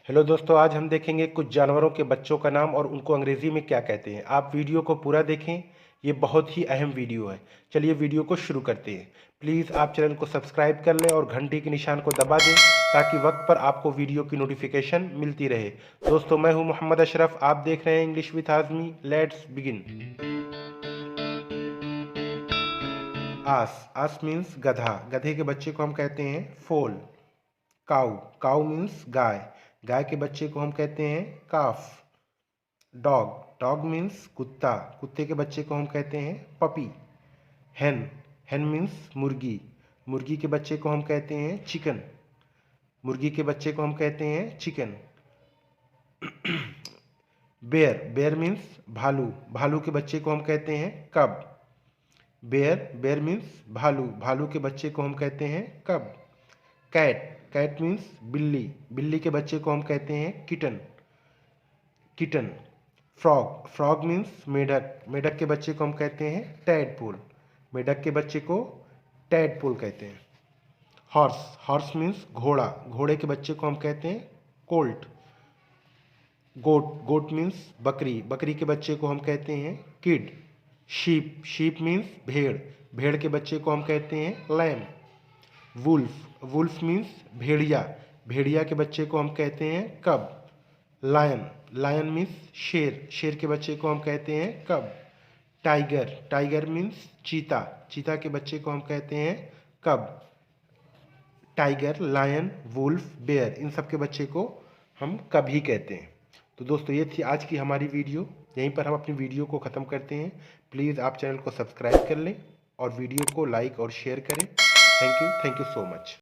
Hello दोस्तों, आज हम देखेंगे कुछ जानवरों के बच्चों का नाम और उनको अंग्रेजी में क्या कहते हैं। आप वीडियो को पूरा देखें, ये बहुत ही अहम वीडियो है। चलिए वीडियो को शुरू करते हैं। प्लीज़ आप चैनल को सब्सक्राइब कर लें और घंटी के निशान को दबा दें ताकि वक्त पर आपको वीडियो की नोटिफिकेशन मिलती रहे। दोस्तों, मैं हूं मोहम्मद अशरफ, आप देख रहे हैं English with Azmi. Let's begin. Ass, ass means गधा। गधे के बच्चे को हम कहते हैं फोल। काऊ, काऊ मीन्स गाय। गाय के बच्चे को हम कहते हैं काफ। डॉग, डॉग मीन्स कुत्ता। कुत्ते के बच्चे को हम कहते हैं पपी। हेन, हेन मीन्स मुर्गी। मुर्गी के बच्चे को हम कहते हैं चिकन। मुर्गी के बच्चे को हम कहते हैं चिकन। बेयर, बेयर मीन्स भालू। भालू के बच्चे को हम कहते हैं कब। बेयर, बेयर मीन्स भालू। भालू के बच्चे को हम कहते हैं कब। कैट, कैट मीन्स बिल्ली। बिल्ली के बच्चे को हम कहते हैं kitten. Kitten. Frog, frog means मेढक। मेढक के बच्चे को हम कहते हैं टैडपोल। मेढक के बच्चे को टैडपोल कहते हैं। हॉर्स, हॉर्स मीन्स घोड़ा। घोड़े के बच्चे को हम कहते हैं कोल्ट। गोट, गोट मीन्स बकरी। बकरी के बच्चे को हम कहते हैं किड। शीप, शीप मीन्स भेड़। भेड़ के बच्चे को हम कहते हैं लैम। वुल्फ, वुल्फ मीन्स भेड़िया। भेड़िया के बच्चे को हम कहते हैं कब। लायन, लायन मीन्स शेर। शेर के बच्चे को हम कहते हैं कब। टाइगर, टाइगर मीन्स चीता। चीता के बच्चे को हम कहते हैं कब। टाइगर, लायन, वुल्फ, बेयर, इन सब के बच्चे को हम कब ही कहते हैं। तो दोस्तों, ये थी आज की हमारी वीडियो। यहीं पर हम अपनी वीडियो को ख़त्म करते हैं। प्लीज़ आप चैनल को सब्सक्राइब कर लें और वीडियो को लाइक और शेयर करें। Thank you so much.